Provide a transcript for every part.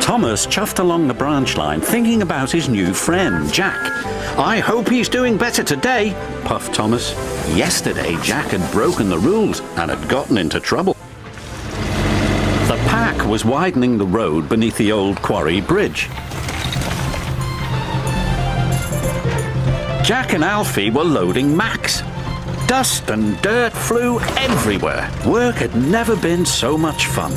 Thomas chuffed along the branch line, thinking about his new friend, Jack. "I hope he's doing better today," puffed Thomas. Yesterday, Jack had broken the rules and had gotten into trouble. The pack was widening the road beneath the old quarry bridge. Jack and Alfie were loading Max. Dust and dirt flew everywhere. Work had never been so much fun.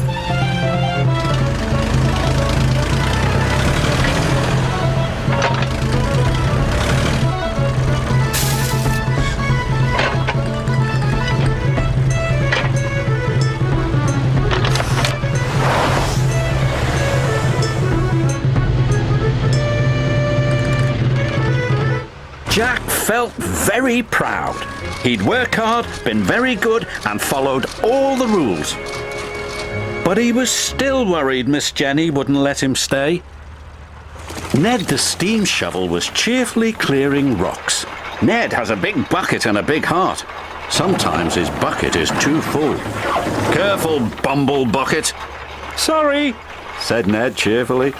Jack felt very proud. He'd worked hard, been very good, and followed all the rules. But he was still worried Miss Jenny wouldn't let him stay. Ned the steam shovel was cheerfully clearing rocks. Ned has a big bucket and a big heart. Sometimes his bucket is too full. "Careful, Bumble Bucket." "Sorry," said Ned cheerfully.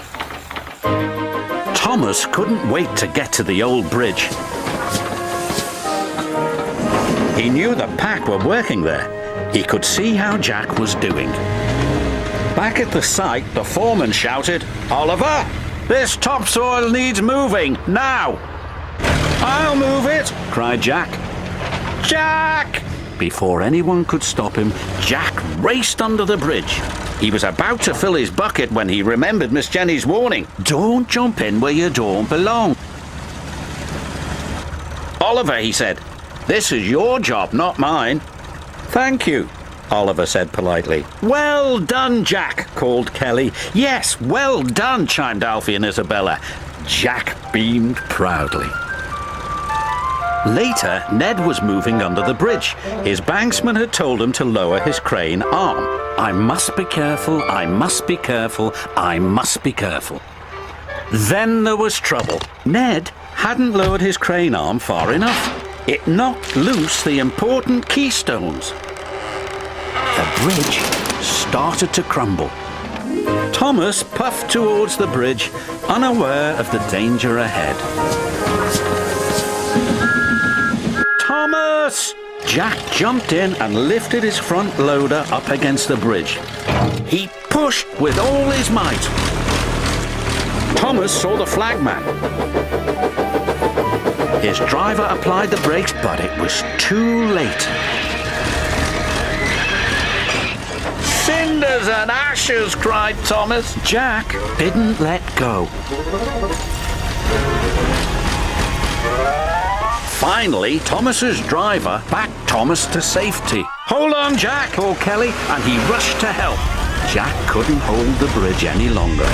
Thomas couldn't wait to get to the old bridge. He knew the pack were working there. He could see how Jack was doing. Back at the site, the foreman shouted, "Oliver, this topsoil needs moving, now!" "I'll move it," cried Jack. "Jack!" Before anyone could stop him, Jack raced under the bridge. He was about to fill his bucket when he remembered Miss Jenny's warning. "Don't jump in where you don't belong." "Oliver," he said, "this is your job, not mine." "Thank you," Oliver said politely. "Well done, Jack," called Kelly. "Yes, well done," chimed Alfie and Isabella. Jack beamed proudly. Later, Ned was moving under the bridge. His banksman had told him to lower his crane arm. "I must be careful, I must be careful, I must be careful." Then there was trouble. Ned hadn't lowered his crane arm far enough. It knocked loose the important keystones. The bridge started to crumble. Thomas puffed towards the bridge, unaware of the danger ahead. "Thomas!" Jack jumped in and lifted his front loader up against the bridge. He pushed with all his might. Thomas saw the flagman. His driver applied the brakes, but it was too late. "Cinders and ashes!" cried Thomas. Jack didn't let go. Finally, Thomas's driver backed Thomas to safety. "Hold on, Jack," called Kelly, and he rushed to help. Jack couldn't hold the bridge any longer.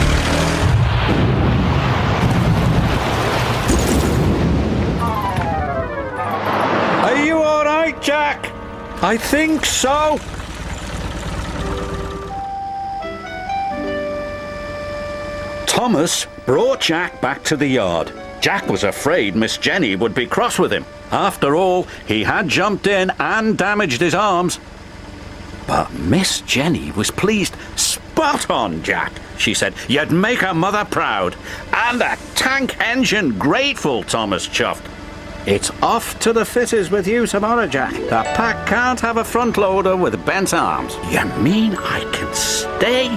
"Are you all right, Jack?" "I think so." Thomas brought Jack back to the yard. Jack was afraid Miss Jenny would be cross with him. After all, he had jumped in and damaged his arms. But Miss Jenny was pleased. "Spot on, Jack," she said. "You'd make a mother proud. And the tank engine grateful," Thomas chuffed. "It's off to the fitters with you tomorrow, Jack. The pack can't have a front loader with bent arms." "You mean I can stay?"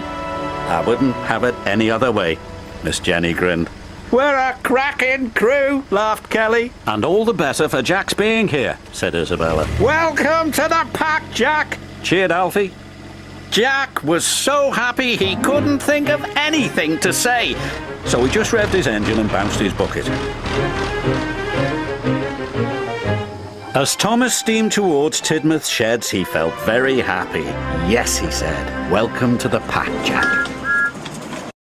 "I wouldn't have it any other way," Miss Jenny grinned. "We're a cracking crew," laughed Kelly. "And all the better for Jack's being here," said Isabella. "Welcome to the pack, Jack," cheered Alfie. Jack was so happy he couldn't think of anything to say, so he just revved his engine and bounced his bucket. As Thomas steamed towards Tidmouth's sheds, he felt very happy. "Yes," he said, "welcome to the pack, Jack."